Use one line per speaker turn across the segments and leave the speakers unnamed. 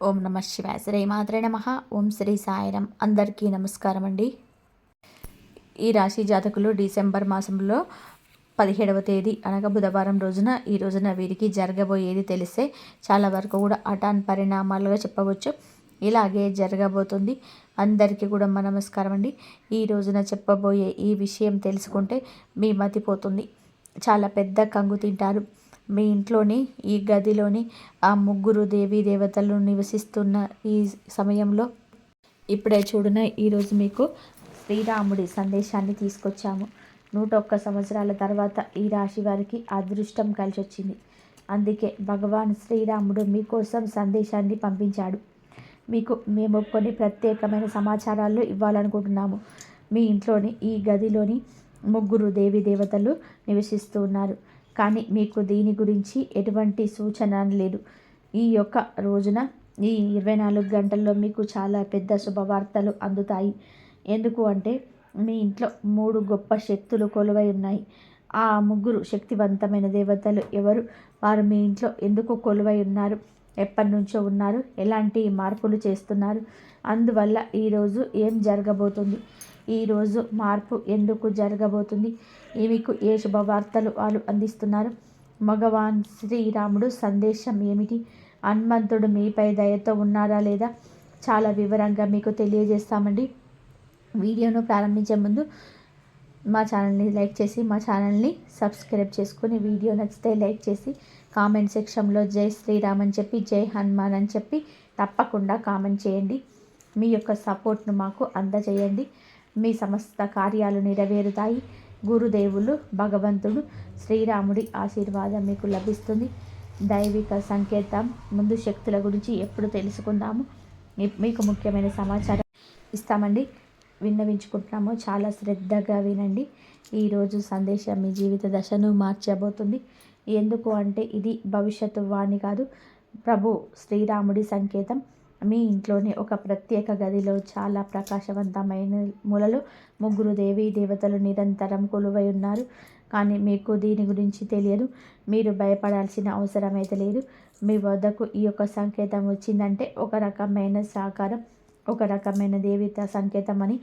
ఓం నమ శివాయ. శ్రీ మాత్రే నమః. ఓం శ్రీ సాయిరం. అందరికీ నమస్కారం అండి. ఈ రాశి జాతకులు డిసెంబర్ మాసంలో 17వ తేదీ అనగా బుధవారం ఈ రోజున వీరికి జరగబోయేది తెలిస్తే చాలా వరకు కూడా అటాన్ పరిణామాలుగా చెప్పవచ్చు. ఇలాగే జరగబోతుంది. అందరికీ కూడా మా నమస్కారం అండి. ఈ రోజున చెప్పబోయే ఈ విషయం తెలుసుకుంటే మీ మతిపోతుంది. చాలా పెద్ద కంగు తింటారు. మీ ఇంట్లోని ఈ గదిలోని ఆ ముగ్గురు దేవీ దేవతలు నివసిస్తున్న ఈ సమయంలో ఇప్పుడే చూడన ఈరోజు మీకు శ్రీరాముడి సందేశాన్ని తీసుకొచ్చాము. 101 సంవత్సరాల తర్వాత ఈ రాశి వారికి అదృష్టం కలిసి వచ్చింది. అందుకే భగవాన్ శ్రీరాముడు మీకోసం సందేశాన్ని పంపించాడు. మీకు మేము కొన్ని ప్రత్యేకమైన సమాచారాలు ఇవ్వాలనుకుంటున్నాము. మీ ఇంట్లోని ఈ గదిలోని ముగ్గురు దేవీ దేవతలు నివసిస్తూ ఉన్నారు. కానీ మీకు దీని గురించి ఎటువంటి సూచన లేదు. ఈ యొక్క రోజున ఈ 24 గంటల్లో మీకు చాలా పెద్ద శుభవార్తలు అందుతాయి. ఎందుకు అంటే మీ ఇంట్లో 3 గొప్ప శక్తులు కొలువై ఉన్నాయి. ఆ ముగ్గురు శక్తివంతమైన దేవతలు ఎవరు, వారు మీ ఇంట్లో ఎందుకు కొలువై ఉన్నారు, ఎప్పటి నుంచో ఉన్నారు, ఎలాంటి మార్పులు చేస్తున్నారు, అందువల్ల ఈరోజు ఏం జరగబోతుంది, ఈరోజు మార్పు ఎందుకు జరగబోతుంది, మీకు ఏ శుభవార్తలు వాళ్ళు అందిస్తున్నారు, భగవాన్ శ్రీరాముడు సందేశం ఏమిటి, హనుమంతుడు మీపై దయతో ఉన్నారా లేదా, చాలా వివరంగా మీకు తెలియజేస్తామండి. వీడియోను ప్రారంభించే ముందు మా ఛానల్ని లైక్ చేసి మా ఛానల్ని సబ్స్క్రైబ్ చేసుకుని, వీడియో నచ్చితే లైక్ చేసి కామెంట్ సెక్షన్లో జై శ్రీరామ్ అని చెప్పి, జై హనుమాన్ అని చెప్పి తప్పకుండా కామెంట్ చేయండి. మీ యొక్క సపోర్ట్ను మాకు అందజేయండి. మీ సమస్త కార్యాలు నెరవేరుతాయి. గురుదేవులు భగవంతుడు శ్రీరాముడి ఆశీర్వాదం మీకు లభిస్తుంది. దైవిక సంకేతం ముందు శక్తుల గురించి ఎప్పుడు తెలుసుకుందాము. మీకు ముఖ్యమైన సమాచారం ఇస్తామండి, విన్నవించుకుంటున్నాము. చాలా శ్రద్ధగా వినండి. ఈరోజు సందేశం మీ జీవిత దశను మార్చబోతుంది. ఎందుకు అంటే ఇది భవిష్యత్తు వాణి కాదు, ప్రభు శ్రీరాముడి సంకేతం. మీ ఇంట్లోని ఒక ప్రత్యేక గదిలో చాలా ప్రకాశవంతమైన మూలలో ముగ్గురు దేవీ దేవతలు నిరంతరం కొలువై ఉన్నారు. కానీ మీకు దీని గురించి తెలియదు. మీరు భయపడాల్సిన అవసరం అయితే లేదు. మీ వద్దకు ఈ యొక్క సంకేతం వచ్చిందంటే ఒక రకమైన సహకారం, ఒక రకమైన దేవత సంకేతం అని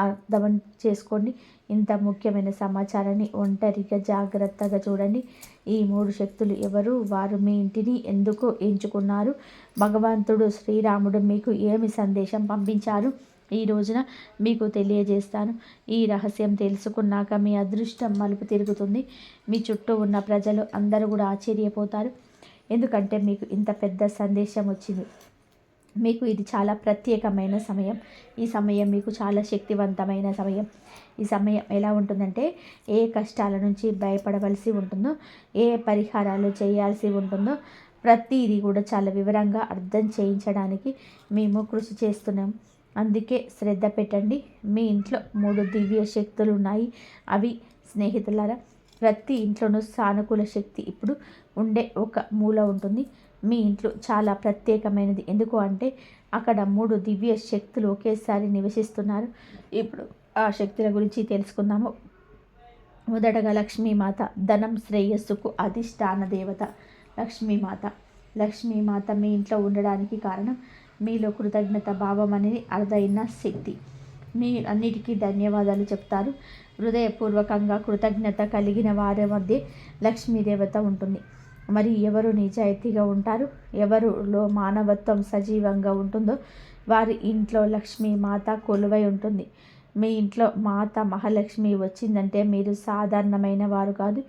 అర్థం చేసుకోండి. ఇంత ముఖ్యమైన సమాచారాన్ని ఒంటరిగా జాగ్రత్తగా చూడండి. ఈ 3 శక్తులు ఎవరు, వారు మీ ఇంటిని ఎందుకు ఎంచుకున్నారు, భగవంతుడు శ్రీరాముడు మీకు ఏమి సందేశం పంపించారు, ఈ రోజున మీకు తెలియజేస్తాను. ఈ రహస్యం తెలుసుకున్నాక మీ అదృష్టం మలుపు తిరుగుతుంది. మీ చుట్టూ ఉన్న ప్రజలు అందరూ కూడా ఆశ్చర్యపోతారు. ఎందుకంటే మీకు ఇంత పెద్ద సందేశం వచ్చింది. మీకు ఇది చాలా ప్రత్యేకమైన సమయం. ఈ సమయం మీకు చాలా శక్తివంతమైన సమయం. ఈ సమయం ఎలా ఉంటుందంటే ఏ కష్టాల నుంచి భయపడవలసి ఉంటుందో, ఏ పరిహారాలు చేయాల్సి ఉంటుందో ప్రతిదీ కూడా చాలా వివరంగా అర్థం చేయించడానికి మేము కృషి చేస్తున్నాం. అందుకే శ్రద్ధ పెట్టండి. మీ ఇంట్లో 3 దివ్య శక్తులు ఉన్నాయి. అవి స్నేహితులారా, ప్రతి ఇంట్లోనూ సానుకూల శక్తి ఇప్పుడు ఉండే ఒక మూల ఉంటుంది. మీ ఇంట్లో చాలా ప్రత్యేకమైనది. ఎందుకు అంటే అక్కడ 3 దివ్య శక్తులు ఒకేసారి నివసిస్తున్నారు. ఇప్పుడు ఆ శక్తుల గురించి తెలుసుకుందాము. మొదటగా లక్ష్మీమాత, ధనం శ్రేయస్సుకు అధిష్టాన దేవత లక్ష్మీమాత. లక్ష్మీమాత మీ ఇంట్లో ఉండడానికి కారణం మీలో కృతజ్ఞత భావం అనేది అరుదైన శక్తి. మీ అన్నిటికీ ధన్యవాదాలు చెప్తారు. హృదయపూర్వకంగా కృతజ్ఞత కలిగిన వారి మధ్య లక్ష్మీదేవత ఉంటుంది. మరి ఎవరు నిజాయితీగా ఉంటారు, ఎవరిలో మానవత్వం సజీవంగా ఉంటుందో వారి ఇంట్లో లక్ష్మీ మాత కొలువై ఉంటుంది. మీ ఇంట్లో మాత మహాలక్ష్మి వచ్చిందంటే మీరు సాధారణమైన వారు కాదు.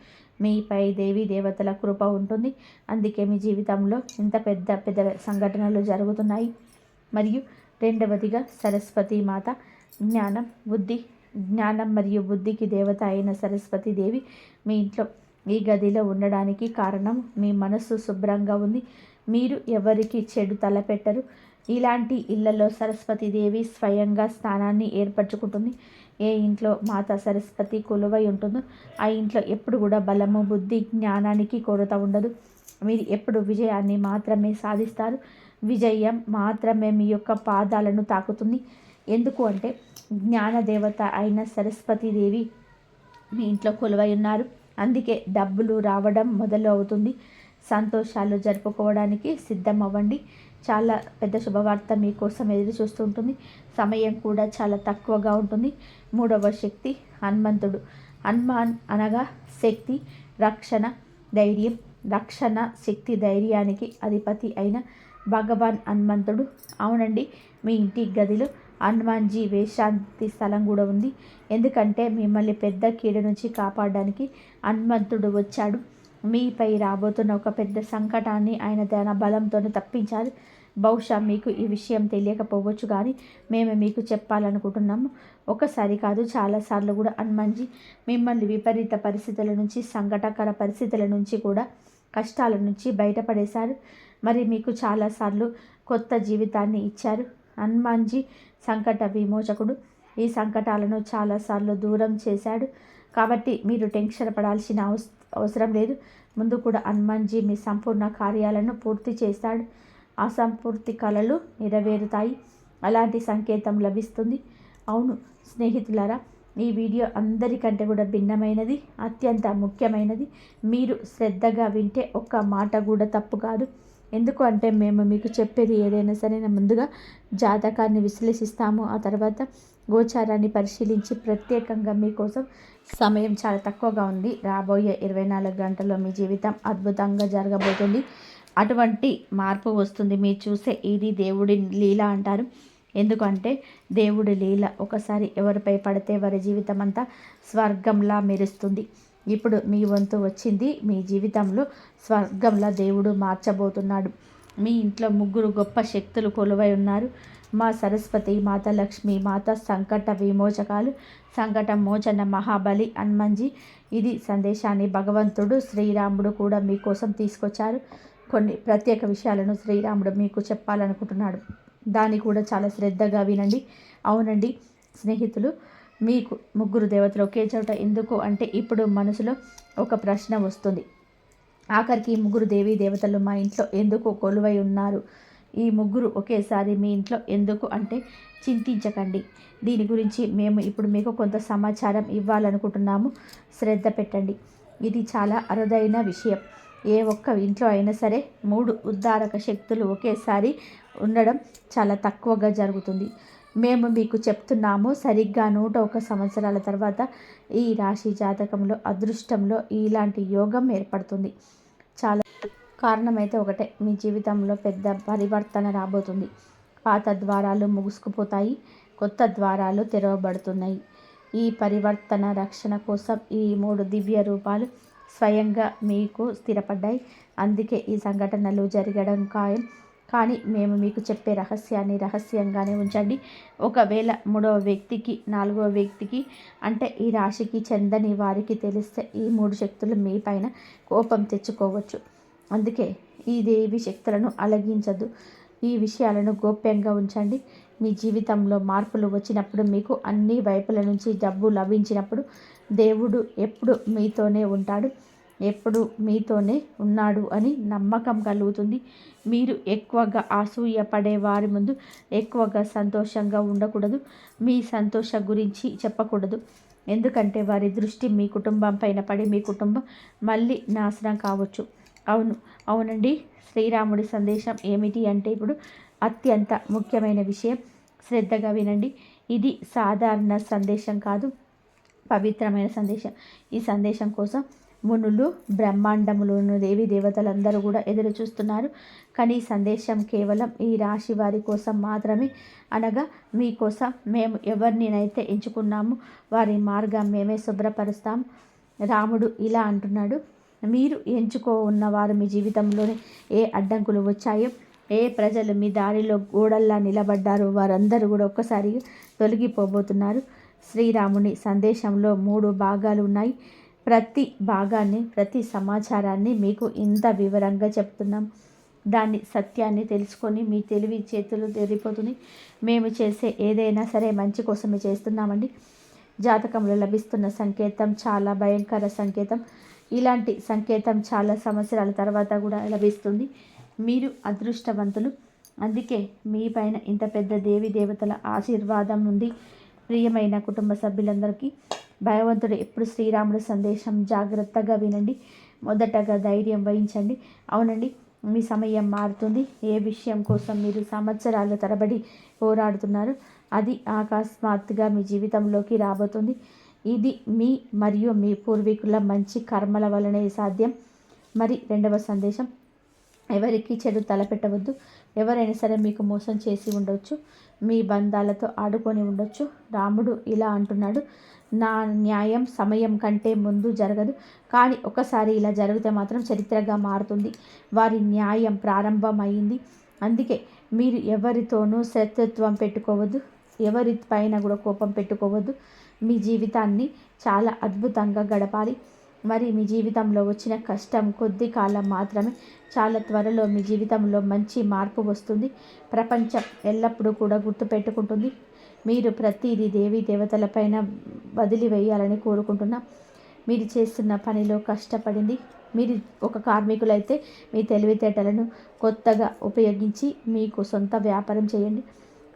మీపై దేవీ దేవతల కృప ఉంటుంది. అందుకే మీ జీవితంలో ఇంత పెద్ద పెద్ద సంఘటనలు జరుగుతున్నాయి. మరియు రెండవదిగా సరస్వతి మాత, జ్ఞానం మరియు బుద్ధికి దేవత అయిన సరస్వతి దేవి మీ ఇంట్లో ఈ గదిలో ఉండడానికి కారణం మీ మనస్సు శుభ్రంగా ఉంది. మీరు ఎవరికి చెడు తలపెట్టరు. ఇలాంటి ఇళ్లలో సరస్వతీదేవి స్వయంగా స్థానాన్ని ఏర్పరచుకుంటుంది. ఏ ఇంట్లో మాత సరస్వతి కొలువై ఉంటుందో ఆ ఇంట్లో ఎప్పుడు కూడా బలము, బుద్ధి, జ్ఞానానికి కొరత ఉండదు. మీరు ఎప్పుడు విజయాన్ని మాత్రమే సాధిస్తారు. విజయం మాత్రమే మీ యొక్క పాదాలను తాకుతుంది. ఎందుకు అంటే జ్ఞానదేవత అయిన సరస్వతీదేవి మీ ఇంట్లో కొలువై ఉన్నారు. అందుకే డబ్బులు రావడం మొదలు అవుతుంది. సంతోషాలు జరుపుకోవడానికి సిద్ధం అవ్వండి. చాలా పెద్ద శుభవార్త మీకోసం ఎదురు చూస్తూ ఉంటుంది. సమయం కూడా చాలా తక్కువగా ఉంటుంది. మూడవ శక్తి హనుమంతుడు. హనుమాన్ అనగా శక్తి, రక్షణ, ధైర్యం. రక్షణ, శక్తి, ధైర్యానికి అధిపతి అయిన భగవాన్ హనుమంతుడు. అవునండి, మీ ఇంటి గదిలో హనుమాన్జీ విశ్రాంతి స్థలం కూడా ఉంది. ఎందుకంటే మిమ్మల్ని పెద్ద కీడు నుంచి కాపాడడానికి హనుమంతుడు వచ్చాడు. మీపై రాబోతున్న ఒక పెద్ద సంకటాన్ని ఆయన తన బలంతోనే తప్పించారు. బహుశా మీకు ఈ విషయం తెలియకపోవచ్చు, కానీ మేము మీకు చెప్పాలనుకుంటున్నాము. ఒకసారి కాదు, చాలాసార్లు కూడా హనుమాన్జీ మిమ్మల్ని విపరీత పరిస్థితుల నుంచి, సంకటకర పరిస్థితుల నుంచి కూడా, కష్టాల నుంచి బయటపడేశారు. మరి మీకు చాలాసార్లు కొత్త జీవితాన్ని ఇచ్చారు. హనుమాన్జీ సంకట విమోచకుడు. ఈ సంకటాలను చాలాసార్లు దూరం చేశాడు. కాబట్టి మీరు టెన్షన్ పడాల్సిన అవసరం లేదు. ముందు కూడా హనుమాన్జీ మీ సంపూర్ణ కార్యాలను పూర్తి చేస్తాడు. అసంపూర్తి కలలు నెరవేరుతాయి. అలాంటి సంకేతం లభిస్తుంది. అవును స్నేహితులారా, ఈ వీడియో అందరికంటే కూడా భిన్నమైనది, అత్యంత ముఖ్యమైనది. మీరు శ్రద్ధగా వింటే ఒక్క మాట కూడా తప్పు కాదు. ఎందుకు అంటే మేము మీకు చెప్పేది ఏదైనా సరే ముందుగా జాతకాన్ని విశ్లేషిస్తాము. ఆ తర్వాత గోచారాన్ని పరిశీలించి ప్రత్యేకంగా మీకోసం సమయం చాలా తక్కువగా ఉంది. రాబోయే 24 గంటల్లో మీ జీవితం అద్భుతంగా జరగబోతుంది. అటువంటి మార్పు వస్తుంది. మీరు చూసే ఇది దేవుడి లీల అంటారు. ఎందుకంటే దేవుడి లీల ఒకసారి ఎవరిపై పడితే వారి జీవితం అంతా స్వర్గంలా మెరుస్తుంది. ఇప్పుడు మీ వంతు వచ్చింది. మీ జీవితంలో స్వర్గంలా దేవుడు మార్చబోతున్నాడు. మీ ఇంట్లో 3 గొప్ప శక్తులు కొలువై ఉన్నారు. మా సరస్వతి, మాత లక్ష్మి, మాత సంకట విమోచకాలు, సంకట మోచన మహాబలి హనుమాన్జీ. ఇది సందేశాన్ని భగవంతుడు శ్రీరాముడు కూడా మీకోసం తీసుకొచ్చారు. కొన్ని ప్రత్యేక విషయాలను శ్రీరాముడు మీకు చెప్పాలనుకుంటున్నాడు. దాన్ని కూడా చాలా శ్రద్ధగా వినండి. అవునండి స్నేహితులు, మీకు 3 దేవతలు ఒకే చోట ఎందుకు అంటే ఇప్పుడు మనసులో ఒక ప్రశ్న వస్తుంది. ఆఖరికి 3 దేవీ దేవతలు మా ఇంట్లో ఎందుకు కొలువై ఉన్నారు? ఈ 3 ఒకేసారి మీ ఇంట్లో ఎందుకు అంటే చింతించకండి. దీని గురించి మేము ఇప్పుడు మీకు కొంత సమాచారం ఇవ్వాలనుకుంటున్నాము. శ్రద్ధ పెట్టండి. ఇది చాలా అరుదైన విషయం. ఏ ఒక్క ఇంట్లో అయినా సరే 3 ఉద్ధారక శక్తులు ఒకేసారి ఉండడం చాలా తక్కువగా జరుగుతుంది. మేము మీకు చెప్తున్నాము, సరిగ్గా 101 సంవత్సరాల తర్వాత ఈ రాశి జాతకంలో, అదృష్టంలో ఇలాంటి యోగం ఏర్పడుతుంది. చాలా కారణమైతే ఒకటే, మీ జీవితంలో పెద్ద పరివర్తన రాబోతుంది. పాత ద్వారాలు ముగుసుకుపోతాయి, కొత్త ద్వారాలు తెరవబడుతున్నాయి. ఈ పరివర్తన రక్షణ కోసం ఈ 3 దివ్య రూపాలు స్వయంగా మీకు స్థిరపడ్డాయి. అందుకే ఈ సంఘటనలు జరగడం ఖాయం. కానీ మేము మీకు చెప్పే రహస్యాన్ని రహస్యంగానే ఉంచండి. ఒకవేళ 3వ వ్యక్తికి, 4వ వ్యక్తికి అంటే ఈ రాశికి చెందని వారికి తెలిస్తే ఈ 3 శక్తులు మీ పైన కోపం తెచ్చుకోవచ్చు. అందుకే ఈ దేవి శక్తులను అలగించద్దు. ఈ విషయాలను గోప్యంగా ఉంచండి. మీ జీవితంలో మార్పులు వచ్చినప్పుడు, మీకు అన్ని వైపుల నుంచి డబ్బు లభించినప్పుడు దేవుడు ఎప్పుడు మీతోనే ఉంటాడు, ఎప్పుడు మీతోనే ఉన్నాడు అని నమ్మకం కలుగుతుంది. మీరు ఎక్కువగా అసూయ పడే వారి ముందు ఎక్కువగా సంతోషంగా ఉండకూడదు. మీ సంతోషం గురించి చెప్పకూడదు. ఎందుకంటే వారి దృష్టి మీ కుటుంబం పైన పడి మీ కుటుంబం మళ్ళీ నాశనం కావచ్చు. అవునండి, శ్రీరాముడి సందేశం ఏమిటి అంటే ఇప్పుడు అత్యంత ముఖ్యమైన విషయం. శ్రద్ధగా వినండి. ఇది సాధారణ సందేశం కాదు, పవిత్రమైన సందేశం. ఈ సందేశం కోసం మునులు, బ్రహ్మాండములోని దేవి దేవతలందరూ కూడా ఎదురు చూస్తున్నారు. కానీ ఈ సందేశం కేవలం ఈ రాశి వారి కోసం మాత్రమే. అనగా మీకోసం మేము ఎవరినైతే ఎంచుకున్నామో వారి మార్గం మేమే శుభ్రపరుస్తాం. రాముడు ఇలా అంటున్నాడు, మీరు ఉన్నవారు మీ జీవితంలోని ఏ అడ్డంకులు వచ్చాయో, ఏ ప్రజలు మీ దారిలో గోడల్లా నిలబడ్డారో వారందరూ కూడా ఒక్కసారిగా తొలగిపోబోతున్నారు. శ్రీరాముని సందేశంలో 3 భాగాలు ఉన్నాయి. ప్రతి భాగాన్ని, ప్రతి సమాచారాన్ని మీకు ఇంత వివరంగా చెప్తున్నాం. దాన్ని సత్యాన్ని తెలుసుకొని మీ తెలివి చేతులు తెరిపోతుంది. మేము చేసే ఏదైనా సరే మంచి కోసమే చేస్తున్నామండి. జాతకంలో లభిస్తున్న సంకేతం చాలా భయంకర సంకేతం. ఇలాంటి సంకేతం చాలా సంవత్సరాల తర్వాత కూడా లభిస్తుంది. మీరు అదృష్టవంతులు. అందుకే మీ పైన ఇంత పెద్ద దేవి దేవతల ఆశీర్వాదం ఉంది. ప్రియమైన కుటుంబ సభ్యులందరికీ భగవంతుడు ఎప్పుడు శ్రీరాముడి సందేశం జాగ్రత్తగా వినండి. మొదటగా ధైర్యం వహించండి. అవునండి, మీ సమయం మారుతుంది. ఏ విషయం కోసం మీరు సంవత్సరాల తరబడి పోరాడుతున్నారు అది అకస్మాత్తుగా మీ జీవితంలోకి రాబోతుంది. ఇది మీ మరియు మీ పూర్వీకుల మంచి కర్మల వలనే సాధ్యం. మరి రెండవ సందేశం, ఎవరికి చెడు తలపెట్టవద్దు. ఎవరైనా సరే మీకు మోసం చేసి ఉండొచ్చు, మీ బంధాలతో ఆడుకొని ఉండొచ్చు. రాముడు ఇలా అంటున్నాడు, నా న్యాయం సమయం కంటే ముందు జరగదు, కానీ ఒకసారి ఇలా జరిగితే మాత్రం చరిత్రగా మారుతుంది. వారి న్యాయం ప్రారంభమైంది. అందుకే మీరు ఎవరితోనూ శత్రుత్వం పెట్టుకోవద్దు, ఎవరి పైన కూడా కోపం పెట్టుకోవద్దు. మీ జీవితాన్ని చాలా అద్భుతంగా గడపాలి. మరి మీ జీవితంలో వచ్చిన కష్టం కొద్ది కాలం మాత్రమే. చాలా త్వరలో మీ జీవితంలో మంచి మార్పు వస్తుంది. ప్రపంచం ఎల్లప్పుడూ కూడా గుర్తుపెట్టుకుంటుంది. మీరు ప్రతిదీ దేవీ దేవతలపైన వదిలివేయాలని కోరుకుంటున్నా. మీరు చేస్తున్న పనిలో కష్టపడింది. మీరు ఒక కార్మికులైతే మీ తెలివితేటలను కొత్తగా ఉపయోగించి మీకు సొంత వ్యాపారం చేయండి.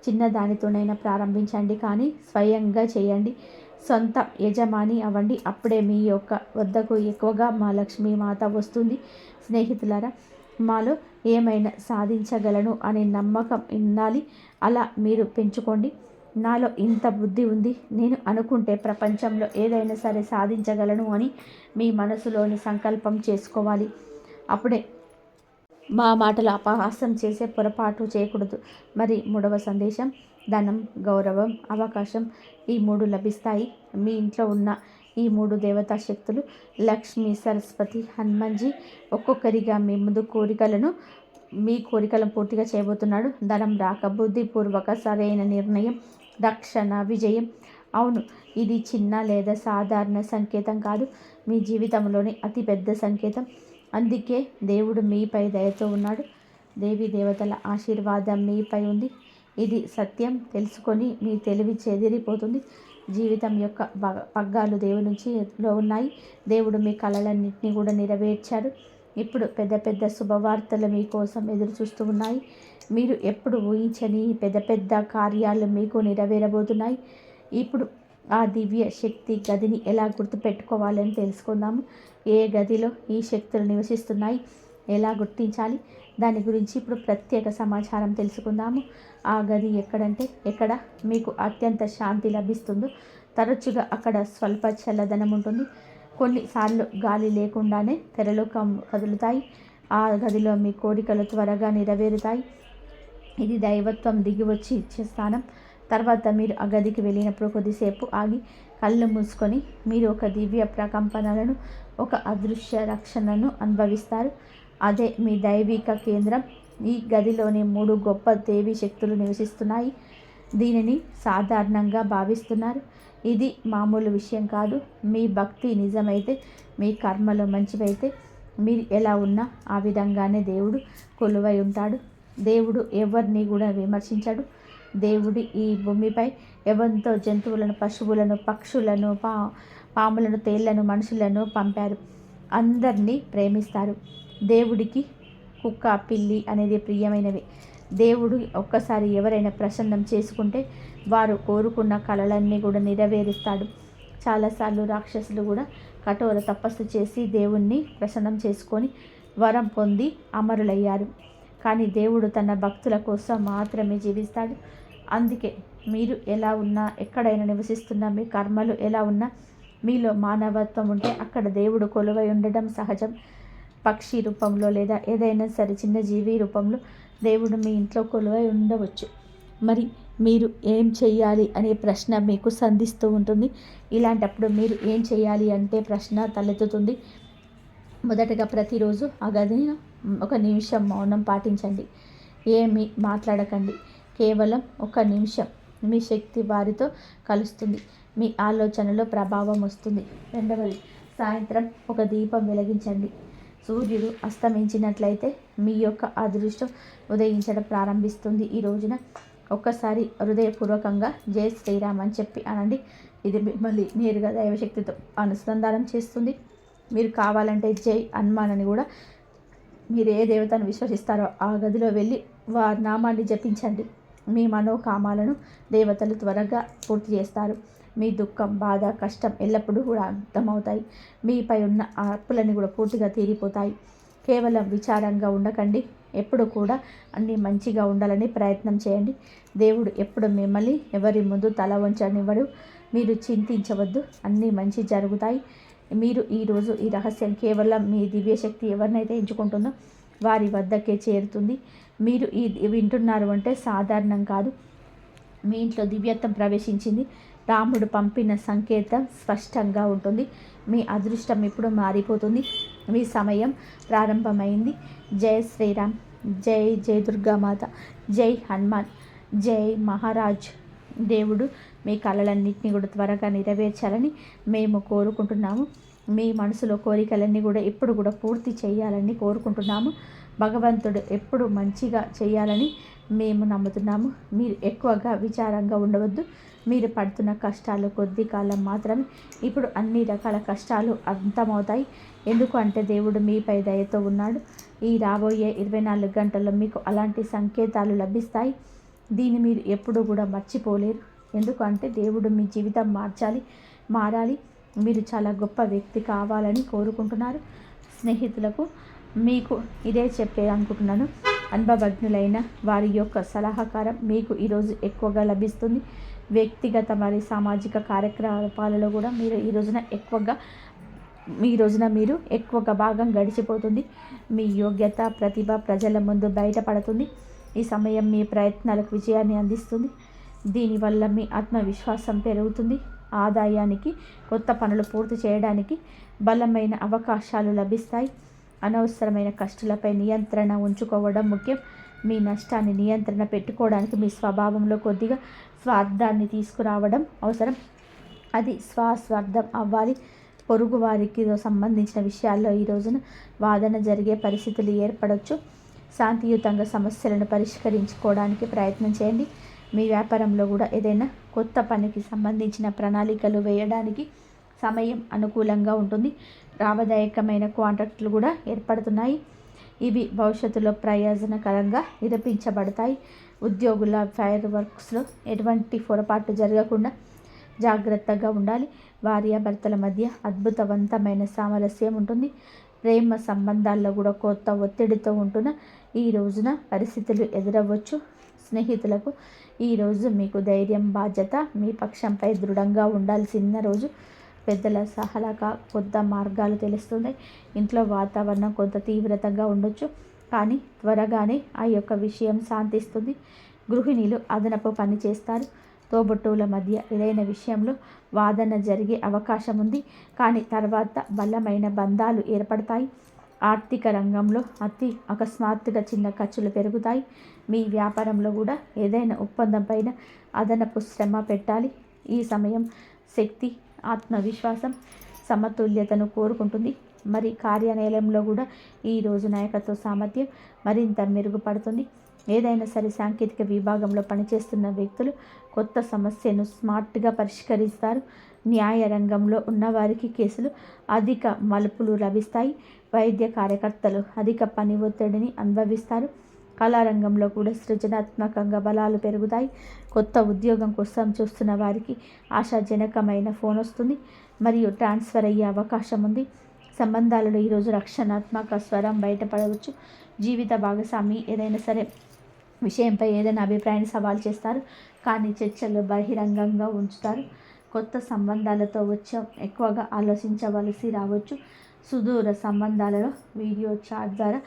చిన్న దానితోనైనా ప్రారంభించండి, కానీ స్వయంగా చేయండి. సొంత యజమాని అవ్వండి. అప్పుడే మీ యొక్క వద్దకు ఎక్కువగా మా లక్ష్మీ మాత వస్తుంది. స్నేహితులారా, మాలో ఏమైనా సాధించగలను అనే నమ్మకం ఉండాలి. అలా మీరు పెంచుకోండి. నాలో ఇంత బుద్ధి ఉంది, నేను అనుకుంటే ప్రపంచంలో ఏదైనా సరే సాధించగలను అని మీ మనసులోని సంకల్పం చేసుకోవాలి. అప్పుడే మా మాటలు అపహాస్యం చేసే పొరపాటు చేయకూడదు. మరి మూడవ సందేశం, ధనం, గౌరవం, అవకాశం ఈ మూడు లభిస్తాయి. మీ ఇంట్లో ఉన్న ఈ మూడు దేవతా శక్తులు లక్ష్మి, సరస్వతి, హనుమాన్జీ ఒక్కొక్కరిగా మీ ముందు మీ కోరికలను పూర్తిగా చేయబోతున్నాడు. ధనం రాక, బుద్ధిపూర్వక సరైన నిర్ణయం, రక్షణ, విజయం. అవును, ఇది చిన్న లేదా సాధారణ సంకేతం కాదు, మీ జీవితంలోని అతిపెద్ద సంకేతం. అందుకే దేవుడు మీపై దయతో ఉన్నాడు. దేవీ దేవతల ఆశీర్వాదం మీపై ఉంది. ఇది సత్యం తెలుసుకొని మీ తెలివి చెదిరిపోతుంది. జీవితం యొక్క పగ్గాలు దేవుడి నుంచి ఉన్నాయి. దేవుడు మీ కలలన్నింటినీ కూడా నెరవేర్చారు. ఇప్పుడు పెద్ద పెద్ద శుభవార్తలు మీకోసం ఎదురు చూస్తూ ఉన్నాయి. మీరు ఎప్పుడు ఊహించని పెద్ద పెద్ద కార్యాలు మీకు నెరవేరబోతున్నాయి. ఇప్పుడు ఆ దివ్య శక్తి గదిని ఎలా గుర్తుపెట్టుకోవాలని తెలుసుకుందాము. ఏ గదిలో ఈ శక్తులు నివసిస్తున్నాయి, ఎలా గుర్తించాలి, దాని గురించి ఇప్పుడు ప్రత్యేక సమాచారం తెలుసుకుందాము. ఆ గది ఎక్కడ మీకు అత్యంత శాంతి లభిస్తుందో తరచుగా అక్కడ స్వల్ప చల్లదనం ఉంటుంది. కొన్నిసార్లు గాలి లేకుండానే తెరలు కదులుతాయి. ఆ గదిలో మీ కోరికలు త్వరగా నెరవేరుతాయి. ఇది దైవత్వం దిగి వచ్చి ఇచ్చే స్థానం. తర్వాత మీరు ఆ గదికి వెళ్ళినప్పుడు కొద్దిసేపు ఆగి కళ్ళు మూసుకొని మీరు ఒక దివ్య ప్రకంపనలను, ఒక అదృశ్య రక్షణను అనుభవిస్తారు. అదే మీ దైవిక కేంద్రం. ఈ గదిలోని 3 గొప్ప దేవీ శక్తులు నివసిస్తున్నాయి. దీనిని సాధారణంగా భావిస్తున్నారు. ఇది మామూలు విషయం కాదు. మీ భక్తి నిజమైతే, మీ కర్మలు మంచివైతే, మీరు ఎలా ఉన్నా ఆ విధంగానే దేవుడు కొలువై ఉంటాడు. దేవుడు ఎవరిని కూడా విమర్శించడు. దేవుడి ఈ భూమిపై ఎవరితో జంతువులను, పశువులను, పక్షులను, పాములను, తేళ్లను, మనుషులను పంపారు. అందరినీ ప్రేమిస్తారు. దేవుడికి కుక్క, పిల్లి అనేది ప్రియమైనవి. దేవుడు ఒక్కసారి ఎవరైనా ప్రసన్నం చేసుకుంటే వారు కోరుకున్న కలలన్నీ కూడా నెరవేరుస్తాడు. చాలాసార్లు రాక్షసులు కూడా కఠోర తపస్సు చేసి దేవుణ్ణి ప్రసన్నం చేసుకొని వరం పొంది అమరులయ్యారు. కానీ దేవుడు తన భక్తుల కోసం మాత్రమే జీవిస్తాడు. అందుకే మీరు ఎలా ఉన్నా, ఎక్కడైనా నివసిస్తున్నా, మీ కర్మలు ఎలా ఉన్నా, మీలో మానవత్వం ఉంటే అక్కడ దేవుడు కొలువై ఉండడం సహజం. పక్షి రూపంలో లేదా ఏదైనా సరే చిన్న జీవి రూపంలో దేవుడు మీ ఇంట్లో కొలువై ఉండవచ్చు. మరి మీరు ఏం చెయ్యాలి అనే ప్రశ్న మీకు సంధిస్తూ ఉంటుంది. ఇలాంటప్పుడు మీరు ఏం చేయాలి అంటే ప్రశ్న తలెత్తుతుంది. మొదటగా ప్రతిరోజు ఆ గదిని 1 నిమిషం మౌనం పాటించండి. ఏమీ మాట్లాడకండి. కేవలం 1 నిమిషం మీ శక్తి వారితో కలుస్తుంది. మీ ఆలోచనలో ప్రభావం వస్తుంది. రెండవది, సాయంత్రం ఒక దీపం వెలిగించండి. సూర్యుడు అస్తమించినట్లయితే మీ యొక్క అదృష్టం ఉదయించడం ప్రారంభిస్తుంది. ఈ రోజున ఒక్కసారి హృదయపూర్వకంగా జై శ్రీరామ్ అని చెప్పి అనండి. ఇది మిమ్మల్ని నేరుగా దైవశక్తితో అనుసంధానం చేస్తుంది. మీరు కావాలంటే జై హనుమాన్ అని కూడా, మీరు ఏ దేవతను విశ్వసిస్తారో ఆ గదిలో వెళ్ళి వారి నామాన్ని జపించండి. మీ మనోకామాలను దేవతలు త్వరగా పూర్తి చేస్తారు. మీ దుఃఖం, బాధ, కష్టం ఎల్లప్పుడూ కూడా అర్థమవుతాయి. మీపై ఉన్న ఆ అప్పులన్నీ కూడా పూర్తిగా తీరిపోతాయి. కేవలం విచారంగా ఉండకండి. ఎప్పుడు కూడా అన్నీ మంచిగా ఉండాలని ప్రయత్నం చేయండి. దేవుడు ఎప్పుడు మిమ్మల్ని ఎవరి ముందు తల వంచనివ్వడు. మీరు చింతించవద్దు, అన్నీ మంచి జరుగుతాయి. మీరు ఈరోజు ఈ రహస్యం కేవలం మీ దివ్యశక్తి ఎవరినైతే ఎంచుకుంటుందో వారి వద్దకే చేరుతుంది. మీరు వింటున్నారు అంటే సాధారణం కాదు. మీ ఇంట్లో దివ్యత్వం ప్రవేశించింది. రాముడు పంపిన సంకేతం స్పష్టంగా ఉంటుంది. మీ అదృష్టం ఇప్పుడు మారిపోతుంది. మీ సమయం ప్రారంభమైంది. జై శ్రీరామ్, జై జై దుర్గామాత, జై హనుమాన్, జై మహారాజ్. దేవుడు మీ కళలన్నింటినీ కూడా త్వరగా నెరవేర్చాలని మేము కోరుకుంటున్నాము. మీ మనసులో కోరికలన్నీ కూడా ఎప్పుడు కూడా పూర్తి చేయాలని కోరుకుంటున్నాము. భగవంతుడు ఎప్పుడు మంచిగా చేయాలని మేము నమ్ముతున్నాము. మీరు ఎక్కువగా విచారంగా ఉండవద్దు. మీరు పడుతున్న కష్టాలు కొద్ది కాలం మాత్రమే. ఇప్పుడు అన్ని రకాల కష్టాలు అంతమవుతాయి. ఎందుకు అంటే దేవుడు మీపై దయతో ఉన్నాడు. ఈ రాబోయే 24 గంటల్లో మీకు అలాంటి సంకేతాలు లభిస్తాయి. దీన్ని మీరు ఎప్పుడు కూడా మర్చిపోలేరు. ఎందుకంటే దేవుడు మీ జీవితం మారాలి. మీరు చాలా గొప్ప వ్యక్తి కావాలని కోరుకుంటున్నారు. స్నేహితులకు మీకు ఇదే అనుకుంటున్నాను. అనుభవజ్ఞులైన వారి యొక్క సలహాకారం మీకు ఈరోజు ఎక్కువగా లభిస్తుంది. వ్యక్తిగత మరియు సామాజిక కార్యకలాపాలలో కూడా మీరు ఎక్కువగా భాగం గడిచిపోతుంది. మీ యోగ్యత, ప్రతిభ ప్రజల ముందు బయటపడుతుంది. ఈ సమయం మీ ప్రయత్నాలకు విజయాన్ని అందిస్తుంది. దీనివల్ల మీ ఆత్మవిశ్వాసం పెరుగుతుంది. ఆదాయానికి, కొత్త పనులు పూర్తి చేయడానికి బలమైన అవకాశాలు లభిస్తాయి. అనవసరమైన ఖర్చులపై నియంత్రణ ఉంచుకోవడం ముఖ్యం. మీ నష్టాన్ని నియంత్రణ పెట్టుకోవడానికి మీ స్వభావంలో కొద్దిగా స్వార్థాన్ని తీసుకురావడం అవసరం. అది స్వార్థం అవ్వాలి. పొరుగు వారికి సంబంధించిన విషయాల్లో ఈ రోజున వాదన జరిగే పరిస్థితులు ఏర్పడవచ్చు. శాంతియుతంగా సమస్యలను పరిష్కరించుకోవడానికి ప్రయత్నం చేయండి. మీ వ్యాపారంలో కూడా ఏదైనా కొత్త పనికి సంబంధించిన ప్రణాళికలు వేయడానికి సమయం అనుకూలంగా ఉంటుంది. లాభదాయకమైన కాంట్రాక్టులు కూడా ఏర్పడుతున్నాయి. ఇవి భవిష్యత్తులో ప్రయోజనకరంగా నిరూపించబడతాయి. ఉద్యోగుల ఫైర్ వర్క్స్లో ఎటువంటి పొరపాటు జరగకుండా జాగ్రత్తగా ఉండాలి. భార్యాభర్తల మధ్య అద్భుతవంతమైన సామరస్యం ఉంటుంది. ప్రేమ సంబంధాల్లో కూడా కొత్త ఒత్తిడితో ఉంటున్న ఈ రోజున పరిస్థితులు ఎదురవ్వచ్చు. స్నేహితులకు ఈరోజు మీకు ధైర్యం, బాధ్యత మీ పక్షంపై దృఢంగా ఉండాల్సిన రోజు. పెద్దల సలహా కొత్త మార్గాలు తెలుస్తున్నాయి. ఇంట్లో వాతావరణం కొంత తీవ్రతగా ఉండొచ్చు, కానీ త్వరగానే ఆ యొక్క విషయం శాంతిస్తుంది. గృహిణులు అదనపు పని చేస్తారు. తోబుట్టువుల మధ్య ఏదైనా విషయంలో వాదన జరిగే అవకాశం ఉంది, కానీ తర్వాత బలమైన బంధాలు ఏర్పడతాయి. ఆర్థిక రంగంలో అకస్మాత్తుగా చిన్న ఖర్చులు పెరుగుతాయి. మీ వ్యాపారంలో కూడా ఏదైనా ఒప్పందం పైన అదనపు శ్రమ పెట్టాలి. ఈ సమయం శక్తి, ఆత్మవిశ్వాసం, సమతుల్యతను కోరుకుంటుంది. మరి కార్యాలయంలో కూడా ఈరోజు నాయకత్వ సామర్థ్యం మరింత మెరుగుపడుతుంది. ఏదైనా సరే సాంకేతిక విభాగంలో పనిచేస్తున్న వ్యక్తులు కొత్త సమస్యను స్మార్ట్గా పరిష్కరిస్తారు. న్యాయ రంగంలో ఉన్నవారికి కేసులు అధిక మలుపులు లభిస్తాయి. వైద్య కార్యకర్తలు అధిక పని ఒత్తిడిని అనుభవిస్తారు. కళారంగంలో కూడా సృజనాత్మకంగా బలాలు పెరుగుతాయి. కొత్త ఉద్యోగం కోసం చూస్తున్న వారికి ఆశాజనకమైన ఫోన్ వస్తుంది మరియు ట్రాన్స్ఫర్ అయ్యే అవకాశం ఉంది. సంబంధాలలో ఈరోజు రక్షణాత్మక స్వరం బయటపడవచ్చు. జీవిత భాగస్వామి ఏదైనా సరే విషయంపై ఏదైనా అభిప్రాయాన్ని సవాల్ చేస్తారు, కానీ చర్చలు బహిరంగంగా ఉంచుతారు. కొత్త సంబంధాలతో ఎక్కువగా ఆలోచించవలసి రావచ్చు. సుదూర సంబంధాలలో వీడియో చాట్ ద్వారా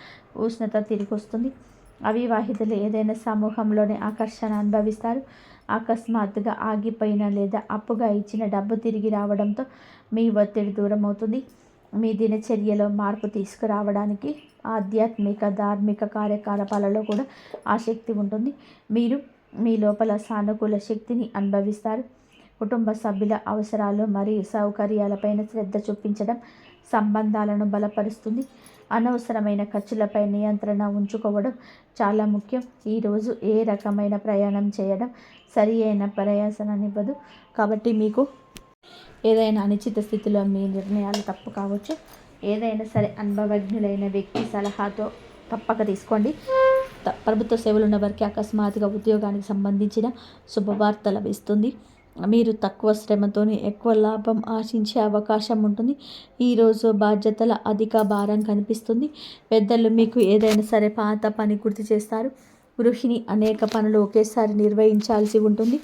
ఉష్ణత తిరిగి వస్తుంది. అవివాహితులు ఏదైనా సమూహంలోనే ఆకర్షణ అనుభవిస్తారు. అకస్మాత్తుగా ఆగిపోయిన లేదా అప్పుగా ఇచ్చిన డబ్బు తిరిగి రావడంతో మీ ఒత్తిడి దూరం అవుతుంది. మీ దినచర్యలో మార్పు తీసుకురావడానికి ఆధ్యాత్మిక, ధార్మిక కార్యకలాపాలలో కూడా ఆసక్తి ఉంటుంది. మీరు మీ లోపల సానుకూల శక్తిని అనుభవిస్తారు. కుటుంబ సభ్యుల అవసరాలు మరియు సౌకర్యాలపైన శ్రద్ధ చూపించడం సంబంధాలను బలపరుస్తుంది. అనవసరమైన ఖర్చులపై నియంత్రణ ఉంచుకోవడం చాలా ముఖ్యం. ఈరోజు ఏ రకమైన ప్రయాణం చేయడం సరి అయిన ప్రయాసననివ్వదు. కాబట్టి మీకు ఏదైనా అనిశ్చిత స్థితిలో మీ నిర్ణయాలు తప్పు కావచ్చు. ఏదైనా సరే అనుభవజ్ఞులైన వ్యక్తి సలహాతో తప్పక తీసుకోండి. ప్రభుత్వ సేవలు ఉన్న వారికి అకస్మాత్తుగా ఉద్యోగానికి సంబంధించిన శుభవార్త లభిస్తుంది. మీరు తక్కువ శ్రమతోనే ఎక్కువ లాభం ఆశించే అవకాశం ఉంటుంది. ఈరోజు బాధ్యతల అధిక భారం కనిపిస్తుంది. పెద్దలు మీకు ఏదైనా సరే పాత పని గుర్తు చేస్తారు. గృహిణి అనేక పనులు ఒకేసారి నిర్వహించాల్సి ఉంటుంది.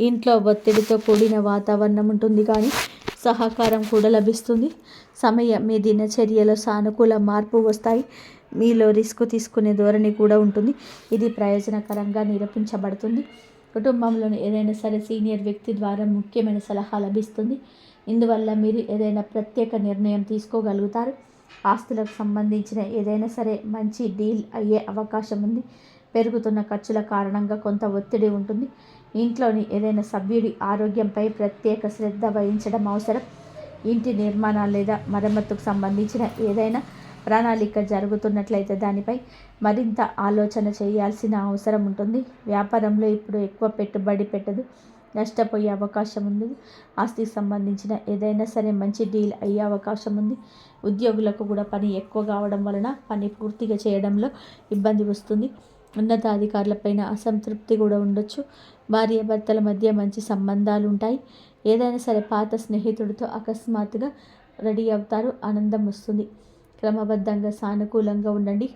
ఇంట్లో ఒత్తిడితో కూడిన వాతావరణం ఉంటుంది, కానీ సహకారం కూడా లభిస్తుంది. సమయం మీ దినచర్యలో సానుకూల మార్పు వస్తాయి. మీలో రిస్క్ తీసుకునే ధోరణి కూడా ఉంటుంది. ఇది ప్రయోజనకరంగా నిరూపించబడుతుంది. కుటుంబంలోని ఏదైనా సరే సీనియర్ వ్యక్తి ద్వారా ముఖ్యమైన సలహా లభిస్తుంది. ఇందువల్ల మీరు ఏదైనా ప్రత్యేక నిర్ణయం తీసుకోగలుగుతారు. ఆస్తులకు సంబంధించిన ఏదైనా సరే మంచి డీల్ అయ్యే అవకాశం ఉంది. పెరుగుతున్న ఖర్చుల కారణంగా కొంత ఒత్తిడి ఉంటుంది. ఇంట్లోని ఏదైనా సభ్యుడి ఆరోగ్యంపై ప్రత్యేక శ్రద్ధ వహించడం అవసరం. ఇంటి నిర్మాణం లేదా మరమ్మతుకు సంబంధించిన ఏదైనా ప్రణాళిక జరుగుతున్నట్లయితే దానిపై మరింత ఆలోచన చేయాల్సిన అవసరం ఉంటుంది. వ్యాపారంలో ఇప్పుడు ఎక్కువ పెట్టుబడి పెట్టదు, నష్టపోయే అవకాశం ఉంది. ఆస్తికి సంబంధించిన ఏదైనా సరే మంచి డీల్ అయ్యే అవకాశం ఉంది. ఉద్యోగులకు కూడా పని ఎక్కువ కావడం వలన పని పూర్తిగా చేయడంలో ఇబ్బంది వస్తుంది. ఉన్నతాధికారులపైన అసంతృప్తి కూడా ఉండొచ్చు. భార్యాభర్తల మధ్య మంచి సంబంధాలు ఉంటాయి. ఏదైనా సరే పాత స్నేహితుడితో అకస్మాత్తుగా రెడీ అవుతారు, ఆనందం వస్తుంది. క్రమబద్ధంగా సానుకూలంగా ఉండండి.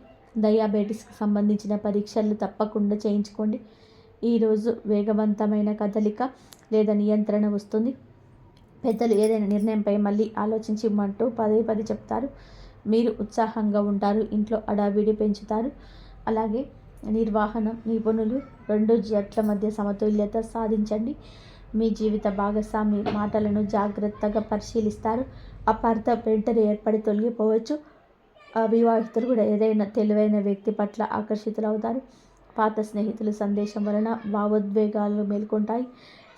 డయాబెటీస్కి సంబంధించిన పరీక్షలు తప్పకుండా చేయించుకోండి. ఈరోజు వేగవంతమైన కదలిక లేదా నియంత్రణ వస్తుంది. పెద్దలు ఏదైనా నిర్ణయంపై మళ్ళీ ఆలోచించమంటూ పదే పదే చెప్తారు. మీరు ఉత్సాహంగా ఉంటారు, ఇంట్లో అడావిడి పెంచుతారు. అలాగే నిర్వహణ నిపుణులు రెండు జట్ల మధ్య సమతుల్యత సాధించండి. మీ జీవిత భాగస్వామి మాటలను జాగ్రత్తగా పరిశీలిస్తారు. అపార్థ వెంటనే ఏర్పడి తొలగిపోవచ్చు. అవివాహితులు కూడా ఏదైనా తెలివైన వ్యక్తి పట్ల ఆకర్షితులవుతారు. పాత స్నేహితుల సందేశం వలన భావోద్వేగాలు మేల్కొంటాయి.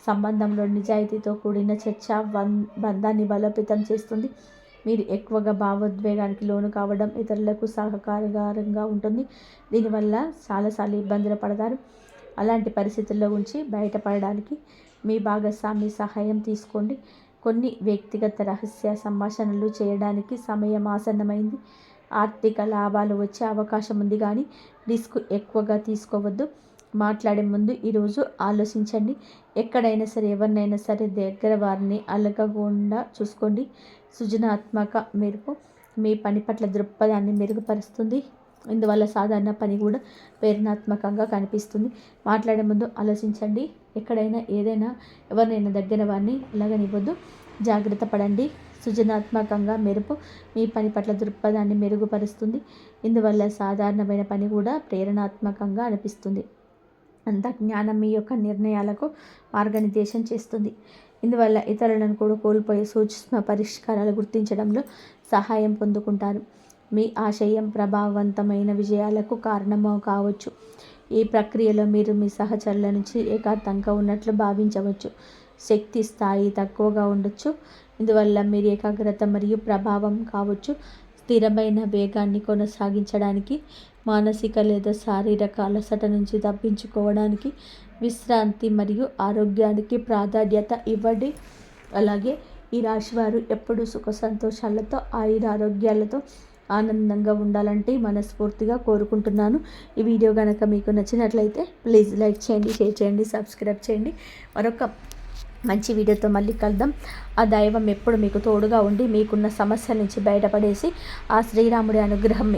సంబంధంలో నిజాయితీతో కూడిన చర్చ బంధాన్ని బలోపేతం చేస్తుంది. మీరు ఎక్కువగా భావోద్వేగానికి లోను కావడం ఇతరులకు సహకారకరంగా ఉంటుంది. దీనివల్ల చాలాసార్లు ఇబ్బందులు పడతారు. అలాంటి పరిస్థితుల్లో ఉంచి బయటపడడానికి మీ భాగస్వామి సహాయం తీసుకోండి. కొన్ని వ్యక్తిగత రహస్య సంభాషణలు చేయడానికి సమయం ఆసన్నమైంది. ఆర్థిక లాభాలు వచ్చే అవకాశం ఉంది, కానీ రిస్క్ ఎక్కువగా తీసుకోవద్దు. మాట్లాడే ముందు ఈరోజు ఆలోచించండి. ఎక్కడైనా సరే ఎవరినైనా సరే దగ్గర వారిని అలగకుండా చూసుకోండి. సృజనాత్మక మెరుపు మీ పని పట్ల దృక్పథాన్ని మెరుగుపరుస్తుంది. ఇందువల్ల సాధారణ పని కూడా ప్రేరణాత్మకంగా కనిపిస్తుంది. మాట్లాడే ముందు ఆలోచించండి. ఎక్కడైనా ఏదైనా ఎవరినైనా దగ్గర వారిని అలగనివ్వద్దు. జాగ్రత్త పడండి. సృజనాత్మకంగా మెరుపు మీ పని పట్ల దృక్పథాన్ని మెరుగుపరుస్తుంది. ఇందువల్ల సాధారణమైన పని కూడా ప్రేరణాత్మకంగా అనిపిస్తుంది. అంత జ్ఞానం మీ యొక్క నిర్ణయాలకు మార్గనిర్దేశం చేస్తుంది. ఇందువల్ల ఇతరులను కూడా కోల్పోయే సూక్ష్మ పరిష్కారాలు గుర్తించడంలో సహాయం పొందుకుంటారు. మీ ఆశయం ప్రభావవంతమైన విజయాలకు కారణమో కావచ్చు. ఈ ప్రక్రియలో మీరు మీ సహచరుల నుంచి ఏకాంతంగా ఉన్నట్లు భావించవచ్చు. శక్తి స్థాయి తక్కువగా ఉండొచ్చు. ఇందువల్ల మీరు ఏకాగ్రత మరియు ప్రభావం కావచ్చు. స్థిరమైన వేగాన్ని కొనసాగించడానికి, మానసిక లేదా శారీరక అలసట నుంచి తప్పించుకోవడానికి విశ్రాంతి మరియు ఆరోగ్యానికి ప్రాధాన్యత ఇవ్వండి. అలాగే ఈ రాశివారు ఎప్పుడూ సుఖ సంతోషాలతో ఆరోగ్యాలతో ఆనందంగా ఉండాలంటే మనస్ఫూర్తిగా కోరుకుంటున్నాను. ఈ వీడియో కనుక మీకు నచ్చినట్లయితే ప్లీజ్ లైక్ చేయండి, షేర్ చేయండి, సబ్స్క్రైబ్ చేయండి. మరొక మంచి వీడియోతో మళ్ళీ కలుద్దాం. ఆ దైవం ఎప్పుడు మీకు తోడుగా ఉండి మీకున్న సమస్యల నుంచి బయటపడేసి ఆ శ్రీరాముడి అనుగ్రహం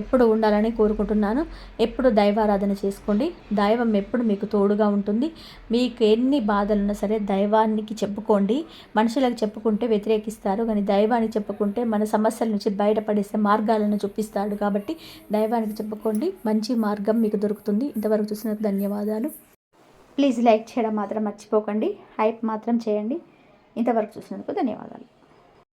ఎప్పుడు ఉండాలని కోరుకుంటున్నాను. ఎప్పుడు దైవారాధన చేసుకోండి. దైవం ఎప్పుడు మీకు తోడుగా ఉంటుంది. మీకు ఎన్ని బాధలున్నా సరే దైవానికి చెప్పుకోండి. మనుషులకు చెప్పుకుంటే వ్యతిరేకిస్తారు, కానీ దైవానికి చెప్పుకుంటే మన సమస్యల నుంచి బయటపడేసే మార్గాలను చూపిస్తాడు. కాబట్టి దైవానికి చెప్పుకోండి, మంచి మార్గం మీకు దొరుకుతుంది. ఇంతవరకు చూసినందుకు ధన్యవాదాలు. ప్లీజ్ లైక్ చేయడం మాత్రం మర్చిపోకండి. హైప్ మాత్రం చేయండి. ఇంతవరకు చూసినందుకు ధన్యవాదాలు.